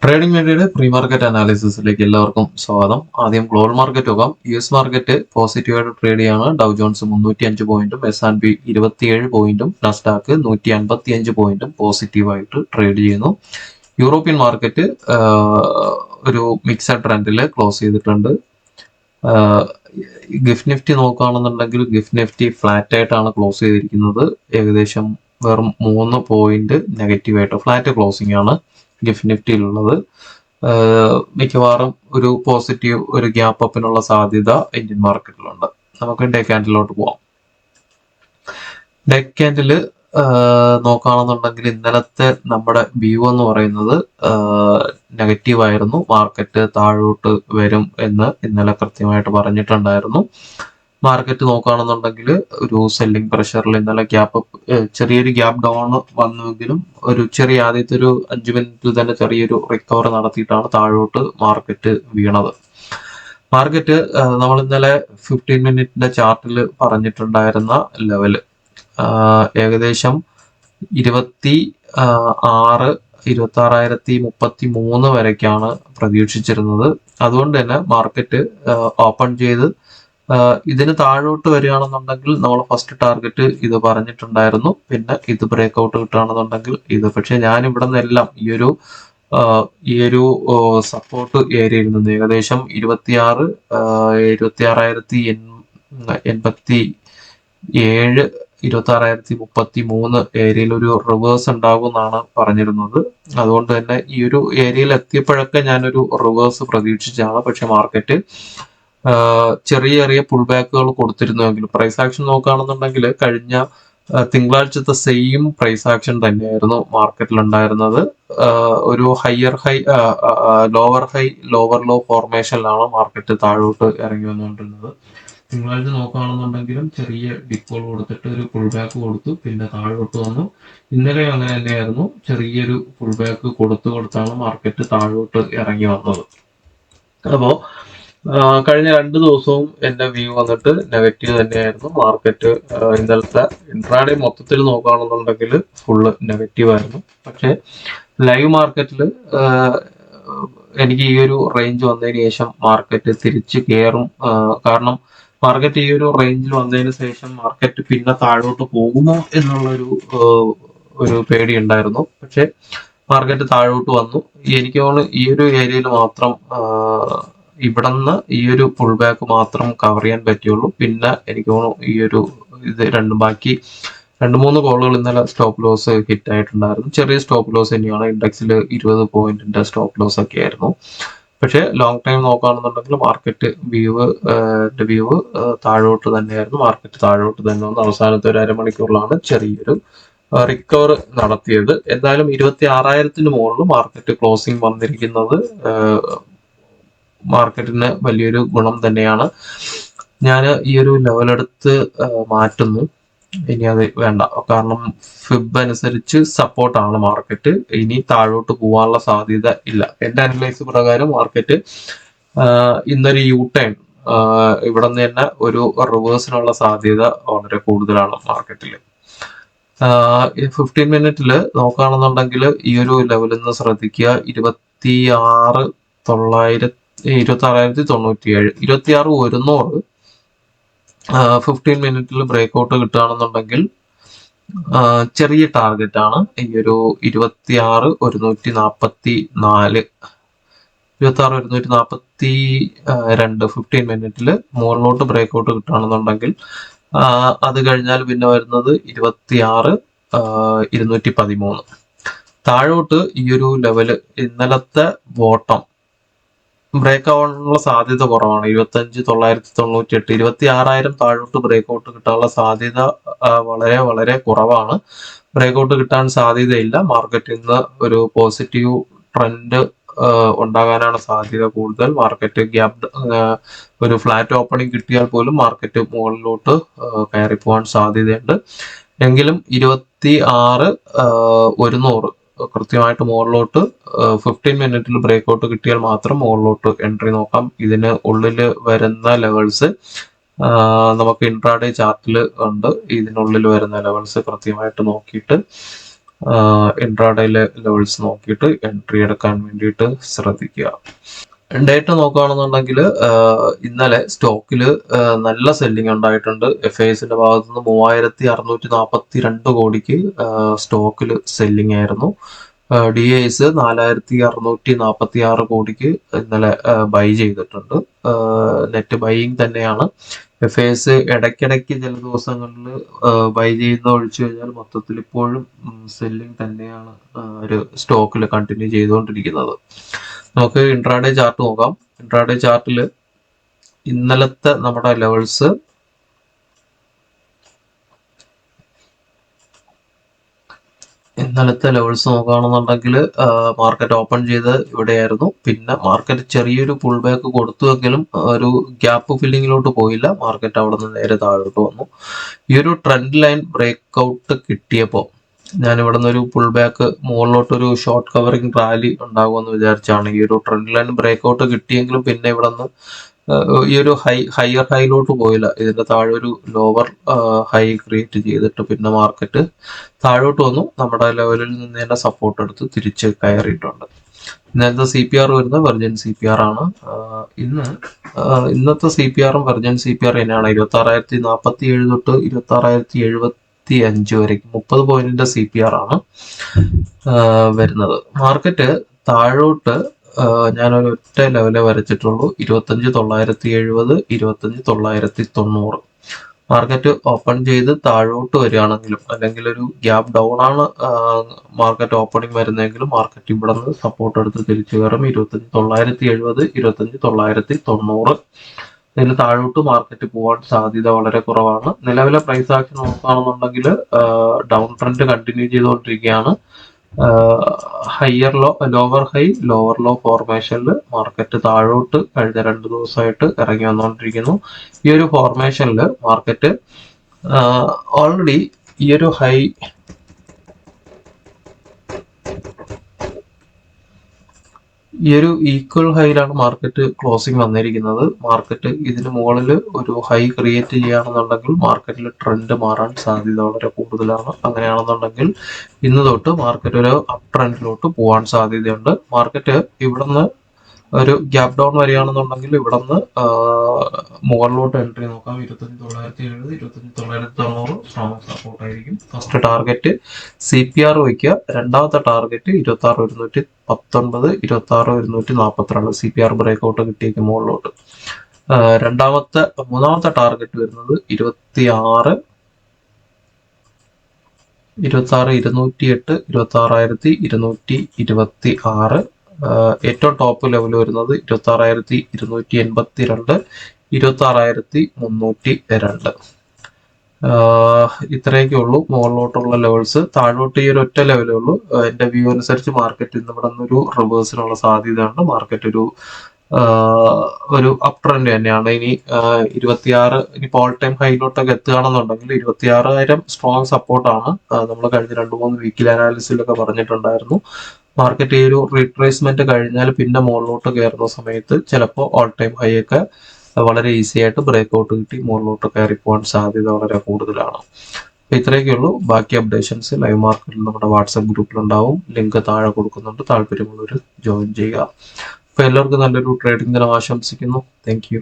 Trading വേണ്ടിയുടെ pre market അനാലിസിസിലേക്ക് എല്ലാവർക്കും സ്വാഗതം. ആദ്യം ഗ്ലോബൽ മാർക്കറ്റ് നോക്കാം. US മാർക്കറ്റ് പോസിറ്റീവായിട്ട് ട്രേഡ് ചെയ്യാണ്. ഡൗ ജോൺസ് 305 പോയിന്റും S&P 27 പോയിന്റും നസ്ഡാക്ക് 155 പോയിന്റും പോസിറ്റീവായിട്ട് ട്രേഡ് ചെയ്യുന്നു. യൂറോപ്യൻ മാർക്കറ്റ് ഒരു മിക്സഡ് ട്രെൻഡിൽ ക്ലോസ് ചെയ്തിട്ടുണ്ട്. ഗിഫ്റ്റ് നിഫ്റ്റി നോക്കുകയാണെന്നുണ്ടെങ്കിൽ ഗിഫ്റ്റ് നിഫ്റ്റി ഫ്ലാറ്റ് ആയിട്ടാണ് ക്ലോസ് ചെയ്തിരിക്കുന്നത്. ഏകദേശം വെറും 3 പോയിന്റ് നെഗറ്റീവായിട്ട് ഫ്ലാറ്റ് ക്ലോസിംഗ് ആണ് ഗിഫ്റ്റ് നിഫ്റ്റിയിലുള്ളത്. മിക്കവാറും ഒരു പോസിറ്റീവ് ഒരു ഗ്യാപ്പ് അപ്പിനുള്ള സാധ്യത ഇന്ത്യൻ മാർക്കറ്റിലുണ്ട്. നമുക്ക് ഡേ ക്യാൻഡിലോട്ട് പോവാം. ഡേ ക്യാൻഡിൽ നോക്കുകയാണെന്നുണ്ടെങ്കിൽ ഇന്നലത്തെ നമ്മുടെ വ്യൂ എന്ന് പറയുന്നത് നെഗറ്റീവ് ആയിരുന്നു. മാർക്കറ്റ് താഴോട്ട് വരും എന്ന് ഇന്നലെ കൃത്യമായിട്ട് പറഞ്ഞിട്ടുണ്ടായിരുന്നു. മാർക്കറ്റ് നോക്കുകയാണെന്നുണ്ടെങ്കിൽ ഒരു സെല്ലിംഗ് പ്രഷറിൽ ഇന്നലെ ചെറിയൊരു ഗ്യാപ്പ് ഡൗൺ വന്നുവെങ്കിലും ഒരു ചെറിയ ആദ്യത്തെ ഒരു 5 മിനിറ്റിൽ തന്നെ ചെറിയൊരു റിക്കവർ നടത്തിയിട്ടാണ് താഴോട്ട് മാർക്കറ്റ് വീണത്. മാർക്കറ്റ് നമ്മൾ ഇന്നലെ 15 മിനിറ്റിന്റെ ചാർട്ടിൽ പറഞ്ഞിട്ടുണ്ടായിരുന്ന ലെവല് ഏകദേശം 26,033 വരയ്ക്കാണ് പ്രതീക്ഷിച്ചിരുന്നത്. അതുകൊണ്ട് തന്നെ മാർക്കറ്റ് ഓപ്പൺ ചെയ്ത് ഇതിന് താഴോട്ട് വരികയാണെന്നുണ്ടെങ്കിൽ നമ്മൾ ഫസ്റ്റ് ടാർഗറ്റ് ഇത് പറഞ്ഞിട്ടുണ്ടായിരുന്നു. പിന്നെ ഇത് ബ്രേക്ക്ഔട്ട് കിട്ടുകയാണെന്നുണ്ടെങ്കിൽ ഇത്. പക്ഷെ ഞാൻ ഇവിടെ നിന്നെല്ലാം ഈ ഒരു സപ്പോർട്ട് ഏരിയയിൽ നിന്ന് ഏകദേശം 26,087 26,033 ഏരിയയിൽ ഒരു റിവേഴ്സ് ഉണ്ടാകും എന്നാണ് പറഞ്ഞിരുന്നത്. അതുകൊണ്ട് തന്നെ ഈ ഒരു ഏരിയയിൽ എത്തിയപ്പോഴൊക്കെ ഞാനൊരു റിവേഴ്സ് പ്രതീക്ഷിച്ചാണ്. പക്ഷെ മാർക്കറ്റ് ചെറിയ പുൾ ബാക്കുകൾ കൊടുത്തിരുന്നുവെങ്കിൽ പ്രൈസ് ആക്ഷൻ നോക്കുകയാണെന്നുണ്ടെങ്കിൽ കഴിഞ്ഞ തിങ്കളാഴ്ചത്തെ സെയിം പ്രൈസ് ആക്ഷൻ തന്നെയായിരുന്നു മാർക്കറ്റിൽ ഉണ്ടായിരുന്നത്. ഒരു ലോവർ ഹൈ ലോവർ ലോ ഫോർമേഷനിലാണ് മാർക്കറ്റ് താഴോട്ട് ഇറങ്ങി വന്നുകൊണ്ടിരുന്നത്. തിങ്കളാഴ്ച നോക്കുകയാണെന്നുണ്ടെങ്കിലും ചെറിയ ഡിപ്പുകൾ കൊടുത്തിട്ട് ഒരു പുൾ ബാക്ക് കൊടുത്തു, പിന്നെ താഴോട്ട് വന്നു. ഇന്നലെ അങ്ങനെ തന്നെയായിരുന്നു, ചെറിയൊരു പുൾ ബാക്ക് കൊടുത്താണ് മാർക്കറ്റ് താഴോട്ട് ഇറങ്ങി വന്നത്. അപ്പോ കഴിഞ്ഞ 2 ദിവസവും എന്റെ വ്യൂ വന്നിട്ട് നെഗറ്റീവ് തന്നെയായിരുന്നു. മാർക്കറ്റ് ഇന്നലത്തെ ഇൻട്രാഡേ മൊത്തത്തിൽ നോക്കുകയാണെന്നുണ്ടെങ്കിൽ ഫുള്ള് നെഗറ്റീവ് ആയിരുന്നു. പക്ഷെ ലൈവ് മാർക്കറ്റിൽ എനിക്ക് ഈ ഒരു റേഞ്ച് വന്നതിന് ശേഷം മാർക്കറ്റ് തിരിച്ച് കയറും. കാരണം മാർക്കറ്റ് ഈ ഒരു റേഞ്ചിൽ വന്നതിന് ശേഷം മാർക്കറ്റ് പിന്നെ താഴോട്ട് പോകുമോ എന്നുള്ളൊരു പേടി ഉണ്ടായിരുന്നു. പക്ഷെ മാർക്കറ്റ് താഴോട്ട് വന്നു. എനിക്ക് തോന്നുന്നു ഈ ഒരു ഏരിയയിൽ മാത്രം ഇവിടുന്ന് ഈ ഒരു പുൾ ബാക്ക് മാത്രം കവർ ചെയ്യാൻ പറ്റുള്ളൂ. പിന്നെ എനിക്ക് തോന്നുന്നു ഈ ഒരു ബാക്കി 2-3 കോളുകൾ ഇന്നലെ സ്റ്റോപ്പ് ലോസ് ഹിറ്റ് ആയിട്ടുണ്ടായിരുന്നു. ചെറിയ സ്റ്റോപ്പ് ലോസ് തന്നെയാണ്. ഇൻഡെക്സിൽ 20 പോയിന്റിന്റെ സ്റ്റോപ്പ് ലോസ് ഒക്കെ ആയിരുന്നു. പക്ഷെ ലോങ് ടൈം നോക്കുകയാണെന്നുണ്ടെങ്കിൽ മാർക്കറ്റ് വ്യൂ താഴോട്ട് തന്നെയായിരുന്നു. മാർക്കറ്റ് താഴോട്ട് തന്നെ വന്ന് അവസാനത്തെ ഒരു അരമണിക്കൂറിലാണ് ചെറിയൊരു റിക്കവർ നടത്തിയത്. എന്തായാലും 26,000 മുകളിൽ മാർക്കറ്റ് ക്ലോസിംഗ് വന്നിരിക്കുന്നത് മാർക്കറ്റിന് വലിയൊരു ഗുണം തന്നെയാണ്. ഞാൻ ഈ ഒരു ലെവലെടുത്ത് മാറ്റുന്നു. ഇനി അത് വേണ്ട, കാരണം ഫിബ് അനുസരിച്ച് സപ്പോർട്ടാണ് മാർക്കറ്റ്. ഇനി താഴോട്ട് പോകാനുള്ള സാധ്യത ഇല്ല. എന്റെ അനലൈസ് പ്രകാരം മാർക്കറ്റ് ഇന്നൊരു യു ടേൺ ഇവിടെ നിന്ന് തന്നെ ഒരു റിവേഴ്സിനുള്ള സാധ്യത വളരെ കൂടുതലാണ് മാർക്കറ്റിൽ. 15 മിനിറ്റിൽ നോക്കുകയാണെന്നുണ്ടെങ്കിൽ ഈ ഒരു ലെവലിൽ നിന്ന് ശ്രദ്ധിക്കുക. 26,197 26,100 15 മിനിറ്റിൽ ബ്രേക്ക്ഔട്ട് കിട്ടുകയാണെന്നുണ്ടെങ്കിൽ ചെറിയ ടാർഗറ്റ് ആണ് ഈ ഒരു 26,144 26,142 15 മിനിറ്റിൽ മുകളിലോട്ട് ബ്രേക്ക്ഔട്ട് കിട്ടുകയാണെന്നുണ്ടെങ്കിൽ അത് കഴിഞ്ഞാൽ പിന്നെ വരുന്നത് 26,213. താഴോട്ട് ഈ ഒരു ലെവല് ഇന്നലത്തെ ബോട്ടം ബ്രേക്ക് ആവാനുള്ള സാധ്യത കുറവാണ്. 25,998 26,000 താഴോട്ട് ബ്രേക്ക്ഔട്ട് കിട്ടാനുള്ള സാധ്യത വളരെ വളരെ കുറവാണ്. ബ്രേക്ക്ഔട്ട് കിട്ടാൻ സാധ്യതയില്ല. മാർക്കറ്റിൽ നിന്ന് ഒരു പോസിറ്റീവ് ട്രെൻഡ് ഉണ്ടാകാനാണ് സാധ്യത കൂടുതൽ. മാർക്കറ്റ് ഒരു ഫ്ലാറ്റ് ഓപ്പണിംഗ് കിട്ടിയാൽ പോലും മാർക്കറ്റ് മുകളിലോട്ട് കയറി പോകാൻ സാധ്യതയുണ്ട്. എങ്കിലും 26,100 കൃത്യമായിട്ട് മുകളിലോട്ട് 15 മിനിറ്റിൽ ബ്രേക്ക്ഔട്ട് കിട്ടിയാൽ മാത്രം മുകളിലോട്ട് എൻട്രി നോക്കാം. ഇതിന് ഉള്ളിൽ വരുന്ന ലെവൽസ് നമുക്ക് ഇൻട്രാഡേ ചാർട്ടിൽ ഉണ്ട്. ഇതിനുള്ളിൽ വരുന്ന ലെവൽസ് കൃത്യമായിട്ട് നോക്കിയിട്ട് ഇൻട്രാഡേയിലെ ലെവൽസ് നോക്കിയിട്ട് എൻട്രി എടുക്കാൻ വേണ്ടിയിട്ട് ശ്രദ്ധിക്കുക. ഡേറ്റ നോക്കുകയാണെന്നുണ്ടെങ്കിൽ ഇന്നലെ സ്റ്റോക്കിൽ നല്ല സെല്ലിംഗ് ഉണ്ടായിട്ടുണ്ട്. FISന്റെ ഭാഗത്തു നിന്ന് 3642 കോടിക്ക് സ്റ്റോക്കിൽ സെല്ലിംഗ് ആയിരുന്നു. DIs 4646 കോടിക്ക് ഇന്നലെ ബൈ ചെയ്തിട്ടുണ്ട്. നെറ്റ് ബൈയിങ് തന്നെയാണ്. FIS ഇടയ്ക്കിടയ്ക്ക് ചില ദിവസങ്ങളിൽ ബൈ ചെയ്യുന്ന ഒഴിച്ചു കഴിഞ്ഞാൽ മൊത്തത്തിൽ ഇപ്പോഴും സെല്ലിംഗ് തന്നെയാണ് ഒരു സ്റ്റോക്കിൽ കണ്ടിന്യൂ ചെയ്തുകൊണ്ടിരിക്കുന്നത്. നമുക്ക് ഇൻട്രാഡേ ചാർട്ട് നോക്കാം. ഇൻട്രാഡേ ചാർട്ടിൽ ഇന്നലത്തെ നമ്മുടെ ലെവൽസ് നോക്കുകയാണെന്നുണ്ടെങ്കിൽ മാർക്കറ്റ് ഓപ്പൺ ചെയ്ത് ഇവിടെയായിരുന്നു. പിന്നെ മാർക്കറ്റ് ചെറിയൊരു പുൾ ബാക്ക് കൊടുത്തുവെങ്കിലും ഒരു ഗ്യാപ്പ് ഫില്ലിങ്ങിലോട്ട് പോയില്ല. മാർക്കറ്റ് അവിടെ നിന്ന് നേരെ താഴോട്ട് വന്നു. ഈ ഒരു ട്രെൻഡ് ലൈൻ ബ്രേക്ക്ഔട്ട് കിട്ടിയപ്പോൾ ഞാൻ ഇവിടെ നിന്ന് ഒരു പുൾ ബാക്ക് മുകളിലോട്ടൊരു ഷോർട്ട് കവറിങ് റാലി ഉണ്ടാകുമെന്ന് വിചാരിച്ചാണ്. ഈ ഒരു ട്രെൻഡ് ലൈൻ ബ്രേക്ക്ഔട്ട് കിട്ടിയെങ്കിലും പിന്നെ ഇവിടെ നിന്ന് ഈ ഒരു ഹയർ ഹൈയിലോട്ട് പോയില്ല. ഇതിന്റെ താഴെ ഒരു ലോവർ ഹൈ ക്രിയേറ്റ് ചെയ്തിട്ട് പിന്നെ മാർക്കറ്റ് താഴോട്ട് വന്നു. നമ്മുടെ ലെവലിൽ നിന്ന് തന്നെ സപ്പോർട്ട് എടുത്ത് തിരിച്ച് കയറിയിട്ടുണ്ട്. ഇന്നത്തെ CPR വരുന്നത് വെർജിൻ CPR ആണ്. ഇന്നത്തെ CPRും വെർജിൻ CPR തന്നെയാണ്. 26,047 തൊട്ട് 26,075 വരേക്കും 30 പോയിന്റിന്റെ CPR ആണ് വരുന്നത്. മാർക്കറ്റ് താഴോട്ട് ഞാനൊരു ഒറ്റ ലെവലേ വരച്ചിട്ടുള്ളൂ. 25,970, 25,990. മാർക്കറ്റ് ഓപ്പൺ ചെയ്ത് താഴോട്ട് വരികയാണെങ്കിലും അല്ലെങ്കിൽ ഒരു ഗ്യാപ് ഡൗൺ ആണ് മാർക്കറ്റ് ഓപ്പണിംഗ് വരുന്നതെങ്കിലും മാർക്കറ്റ് ഇവിടെ നിന്ന് സപ്പോർട്ട് എടുത്ത് തിരിച്ചു കയറും. 25,970, 25,990. ഇതിന് താഴോട്ട് മാർക്കറ്റ് പോകാൻ സാധ്യത വളരെ കുറവാണ്. നിലവിലെ പ്രൈസ് ആക്ഷൻ നോക്കുകയാണെന്നുണ്ടെങ്കിൽ ഡൗൺ ട്രെൻഡ് കണ്ടിന്യൂ ചെയ്തുകൊണ്ടിരിക്കുകയാണ്. ലോവർ ഹൈ ലോവർ ലോ ഫോർമേഷനിൽ മാർക്കറ്റ് താഴോട്ട് കഴിഞ്ഞ 2 ദിവസമായിട്ട് ഇറങ്ങി വന്നുകൊണ്ടിരിക്കുന്നു. ഈ ഒരു ഫോർമേഷനിൽ മാർക്കറ്റ് ഓൾറെഡി ഈ ഒരു ഹൈ ഈക്വൽ ഹൈയിലാണ് മാർക്കറ്റ് ക്ലോസിംഗ് വന്നിരിക്കുന്നത്. മാർക്കറ്റ് ഇതിന് മുകളിൽ ഒരു ഹൈ ക്രിയേറ്റ് ചെയ്യുകയാണെന്നുണ്ടെങ്കിൽ മാർക്കറ്റിൽ ട്രെൻഡ് മാറാൻ സാധ്യത വളരെ കൂടുതലാണ്. അങ്ങനെയാണെന്നുണ്ടെങ്കിൽ ഇന്ന് തൊട്ട് മാർക്കറ്റ് ഒരു അപ് ട്രെൻഡിലോട്ട് പോകാൻ സാധ്യതയുണ്ട്. മാർക്കറ്റ് ഇവിടുന്ന് ഒരു ഗ്യാപ് ഡൗൺ വരികയാണെന്നുണ്ടെങ്കിൽ ഇവിടുന്ന് മുകളിലോട്ട് എൻട്രി നോക്കാം. 25,970, 25,990 സ്ട്രോങ് സപ്പോർട്ട് ആയിരിക്കും. ഫസ്റ്റ് ടാർഗറ്റ് CPR വയ്ക്കുക. രണ്ടാമത്തെ ടാർഗറ്റ് 26,119, 26,142. CPR ബ്രേക്ക്ഔട്ട് കിട്ടിയേക്ക് മുകളിലോട്ട്. മൂന്നാമത്തെ ടാർഗറ്റ് വരുന്നത് 26,208, 26,226. ഏറ്റവും ടോപ്പ് ലെവൽ വരുന്നത് 26,282, 26,302. ഇത്രയൊക്കെ ഉള്ളൂ മുകളിലോട്ടുള്ള ലെവൽസ്. താഴോട്ട് ഈ ഒരു ഒറ്റ ലെവലേ ഉള്ളൂ. എന്റെ വ്യൂ അനുസരിച്ച് മാർക്കറ്റ് ഇന്ന് ഇവിടെ നിന്നൊരു റിവേഴ്സിനുള്ള സാധ്യതയുണ്ട്. മാർക്കറ്റ് ഒരു അപ് ട്രെൻഡ് തന്നെയാണ്. ഇനി 26 ഇനിയിപ്പോൾ ഓൾ ടൈം ഹൈയിലോട്ടൊക്കെ എത്തുകയാണെന്നുണ്ടെങ്കിൽ 26,000 സ്ട്രോങ് സപ്പോർട്ടാണ്. നമ്മൾ കഴിഞ്ഞ 2-3 വീക്കിലി അനാലിസിലൊക്കെ പറഞ്ഞിട്ടുണ്ടായിരുന്നു. മാർക്കറ്റ് ഈ ഒരു റീട്രേസ്മെന്റ് കഴിഞ്ഞാൽ പിന്നെ മുകളിലോട്ട് കയറുന്ന സമയത്ത് ചിലപ്പോൾ ഓൾ ടൈം ഹൈ ഒക്കെ വളരെ ഈസി ആയിട്ട് ബ്രേക്ക്ഔട്ട് കിട്ടി മുകളിലോട്ട് കയറി പോകാൻ സാധ്യത വളരെ കൂടുതലാണ്. അപ്പൊ ഇത്രയൊക്കെ ഉള്ളൂ. ബാക്കി അപ്ഡേഷൻസ് ലൈവ് മാർക്കറ്റിൽ നമ്മുടെ വാട്സാപ്പ് ഗ്രൂപ്പിലുണ്ടാവും. ലിങ്ക് താഴെ കൊടുക്കുന്നുണ്ട്. താല്പര്യമുള്ളവർ ജോയിൻ ചെയ്യുക. അപ്പൊ എല്ലാവർക്കും നല്ലൊരു ട്രേഡിംഗ് ദിനം ആശംസിക്കുന്നു. Thank you.